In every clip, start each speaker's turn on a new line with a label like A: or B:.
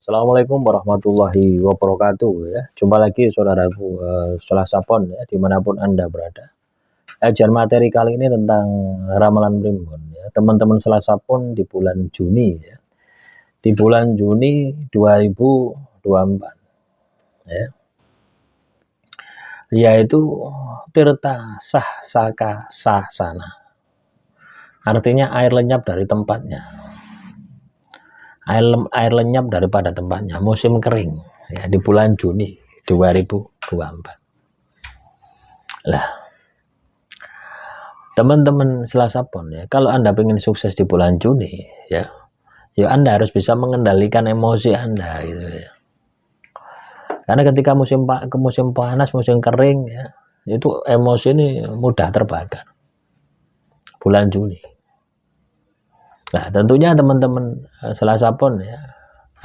A: Assalamualaikum warahmatullahi wabarakatuh ya. Jumpa lagi saudaraku Selasa Pon ya, dimanapun Anda berada. Ajar materi kali ini tentang ramalan primbon ya. Teman-teman Selasa Pon di bulan Juni ya. Di bulan Juni 2024 ya. Yaitu tirta sah saka sah sana. Artinya air lenyap dari tempatnya. Air lenyap daripada tempatnya, musim kering ya, di bulan Juni 2024. Lah, teman-teman Selasa Pon ya, kalau Anda ingin sukses di bulan Juni ya, Anda harus bisa mengendalikan emosi Anda gitu ya. Karena ketika musim panas, musim kering ya, itu emosi ini mudah terbakar. Bulan Juni. Nah, tentunya teman-teman Selasa Pon ya,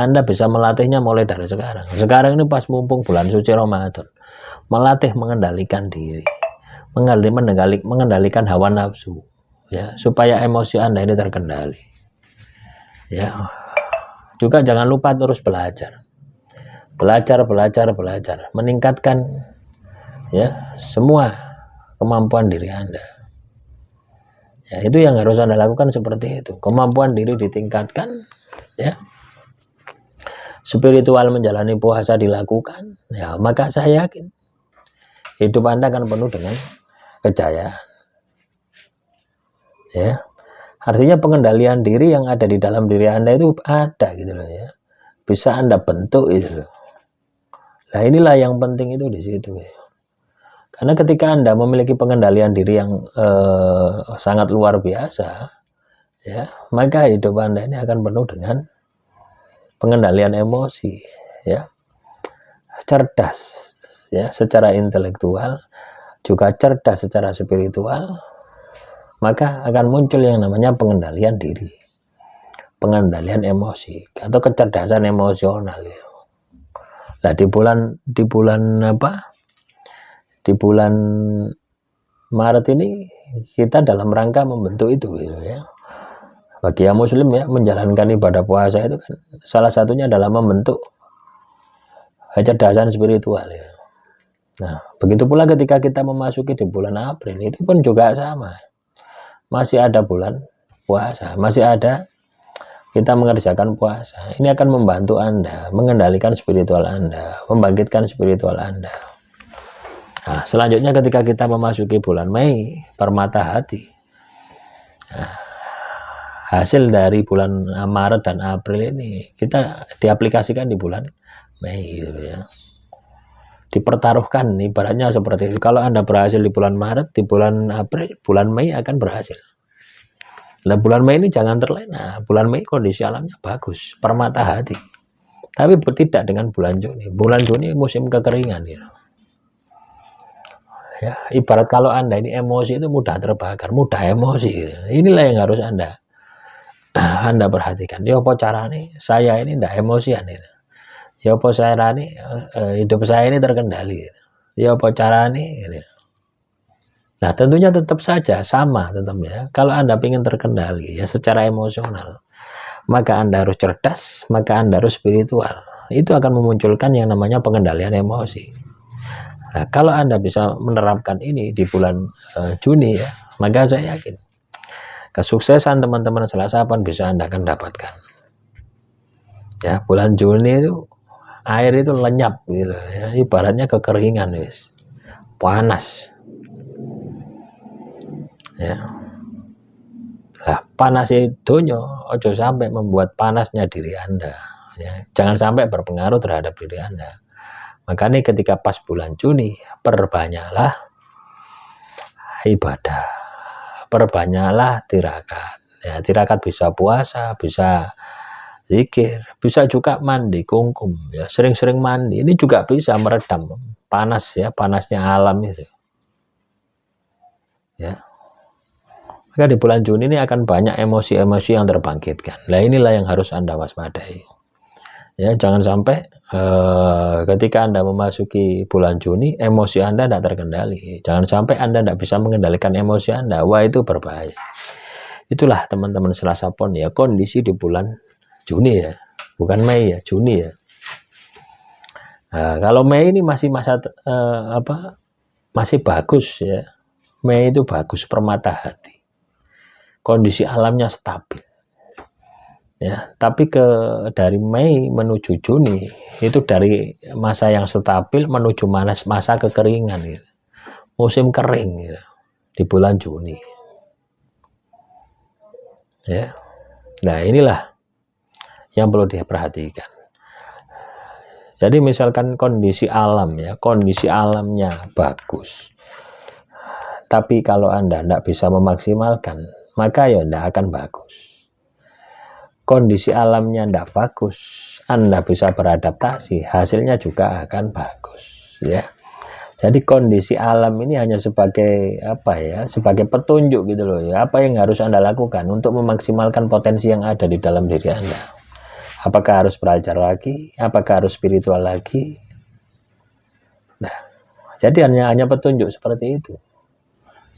A: Anda bisa melatihnya mulai dari sekarang. Sekarang ini pas mumpung bulan suci Ramadan. Melatih mengendalikan diri. Mengendalikan hawa nafsu ya, supaya emosi Anda ini terkendali. Ya. Juga jangan lupa terus belajar. Belajar, meningkatkan ya semua kemampuan diri Anda. Ya, itu yang harus Anda lakukan seperti itu. Kemampuan diri ditingkatkan, ya. Spiritual menjalani puasa dilakukan, ya, maka saya yakin hidup Anda akan penuh dengan kejayaan. Ya. Artinya pengendalian diri yang ada di dalam diri Anda itu ada gitu loh ya. Bisa Anda bentuk itu loh. Nah, inilah yang penting itu di situ ya. Karena ketika Anda memiliki pengendalian diri yang sangat luar biasa, ya, maka hidup Anda ini akan penuh dengan pengendalian emosi, ya, cerdas, ya, secara intelektual, juga cerdas secara spiritual, maka akan muncul yang namanya pengendalian diri, pengendalian emosi, atau kecerdasan emosional. Ya. Nah, di bulan Maret ini kita dalam rangka membentuk itu gitu ya. Bagi yang muslim ya, menjalankan ibadah puasa itu kan salah satunya adalah membentuk kecerdasan spiritual ya. Nah, begitu pula ketika kita memasuki di bulan April itu pun juga sama. Masih ada bulan puasa, masih ada kita mengerjakan puasa. Ini akan membantu Anda mengendalikan spiritual Anda, membangkitkan spiritual Anda. Nah, selanjutnya ketika kita memasuki bulan Mei, permata hati. Nah, hasil dari bulan Maret dan April ini kita diaplikasikan di bulan Mei gitu ya. Dipertaruhkan ibaratnya seperti itu. Kalau Anda berhasil di bulan Maret, di bulan April, bulan Mei akan berhasil. Nah, bulan Mei ini jangan terlena. Bulan Mei kondisi alamnya bagus, permata hati. Tapi tidak dengan bulan Juni. Bulan Juni musim kekeringan gitu. Ya, ibarat kalau Anda ini emosi itu mudah terbakar, mudah emosi. Inilah yang harus Anda perhatikan. Ya apa caranya saya ini tidak emosian. Ya apa caranya hidup saya ini terkendali. Ya apa caranya. Nah, tentunya tetap saja sama tetapnya. Kalau Anda ingin terkendali ya secara emosional, maka Anda harus cerdas, maka Anda harus spiritual. Itu akan memunculkan yang namanya pengendalian emosi. Nah, kalau Anda bisa menerapkan ini di bulan Juni ya, maka saya yakin kesuksesan teman-teman Selasa Pon bisa Anda akan dapatkan. Ya, bulan Juni itu air itu lenyap gitu ya, ibaratnya kekeringan wis. Panas. Ya. Nah, panas donya ojo sampai membuat panasnya diri Anda ya. Jangan sampai berpengaruh terhadap diri Anda. Makanya ketika pas bulan Juni, perbanyaklah ibadah, perbanyaklah tirakat. Ya, tirakat bisa puasa, bisa zikir, bisa juga mandi kungkum. Ya, sering-sering mandi. Ini juga bisa meredam panas ya, panasnya alam itu. Ya. Maka di bulan Juni ini akan banyak emosi-emosi yang terbangkitkan. Nah, inilah yang harus Anda waspadai. Ya, jangan sampai ketika Anda memasuki bulan Juni emosi Anda tidak terkendali. Jangan sampai Anda tidak bisa mengendalikan emosi Anda. Wah, itu berbahaya. Itulah teman-teman Selasa Pon ya, kondisi di bulan Juni ya. bukan Mei ya, Juni ya. Nah, kalau Mei ini masih masa masih bagus ya. Mei itu bagus, permata hati. Kondisi alamnya stabil. Ya, tapi dari Mei menuju Juni itu dari masa yang stabil menuju masa kekeringan gitu. Musim kering gitu, di bulan Juni. Ya. Nah, inilah yang perlu diperhatikan. Jadi misalkan kondisi alam ya, kondisi alamnya bagus. Tapi kalau Anda tidak bisa memaksimalkan, maka ya tidak akan bagus. Kondisi alamnya tidak bagus, Anda bisa beradaptasi, hasilnya juga akan bagus, ya. Jadi kondisi alam ini hanya sebagai sebagai petunjuk gitu loh ya, apa yang harus Anda lakukan untuk memaksimalkan potensi yang ada di dalam diri Anda. Apakah harus belajar lagi, apakah harus spiritual lagi. Nah, jadi hanya petunjuk seperti itu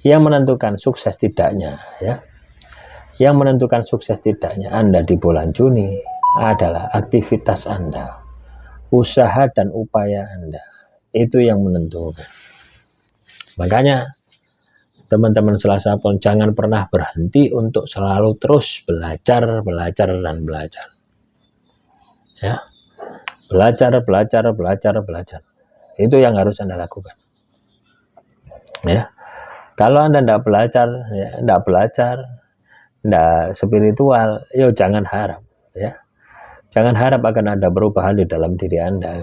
A: yang menentukan sukses tidaknya, ya. Yang menentukan sukses tidaknya Anda di bulan Juni adalah aktivitas Anda, usaha dan upaya Anda. Itu yang menentukan. Makanya teman-teman Selasa Pon jangan pernah berhenti untuk selalu terus belajar dan belajar. Ya. Belajar. Itu yang harus Anda lakukan. Ya. Kalau Anda tidak belajar, tidak spiritual, yo jangan harap, ya. Jangan harap akan ada perubahan di dalam diri Anda,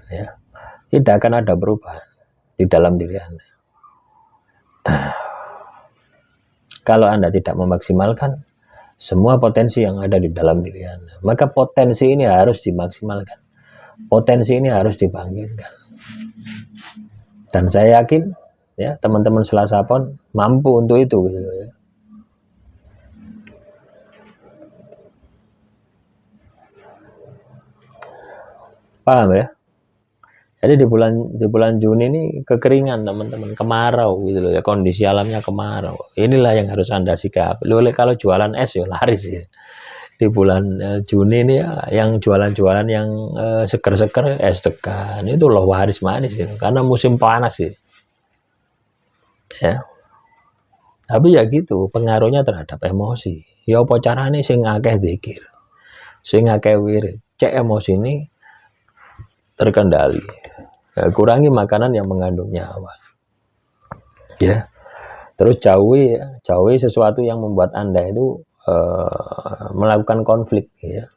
A: ya. Tidak akan ada perubahan di dalam diri Anda. Kalau Anda tidak memaksimalkan semua potensi yang ada di dalam diri Anda, maka potensi ini harus dimaksimalkan. Potensi ini harus dibangkitkan. Dan saya yakin, ya, teman-teman Selasa Pon mampu untuk itu, gitu ya. Paham ya? Jadi di bulan Juni ini kekeringan teman-teman, kemarau gitu loh ya, kondisi alamnya kemarau. Inilah yang harus Anda sikapi. Kalau jualan es ya laris ya. Di bulan Juni ini ya, yang jualan-jualan yang seger-seger es degan itu loh waris manis gitu. Karena musim panas sih. Ya. Tapi ya gitu, pengaruhnya terhadap emosi. Ya apa carane sing akeh zikir. Sing akeh wirid. Cek emosi ini terkendali. Ya, kurangi makanan yang mengandung nyawa. Ya. Terus jauhi sesuatu yang membuat Anda itu melakukan konflik, ya.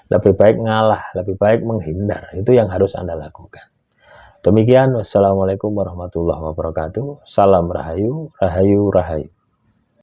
A: Lebih baik ngalah, lebih baik menghindar. Itu yang harus Anda lakukan. Demikian, wassalamualaikum warahmatullahi wabarakatuh. Salam rahayu, rahayu, rahayu.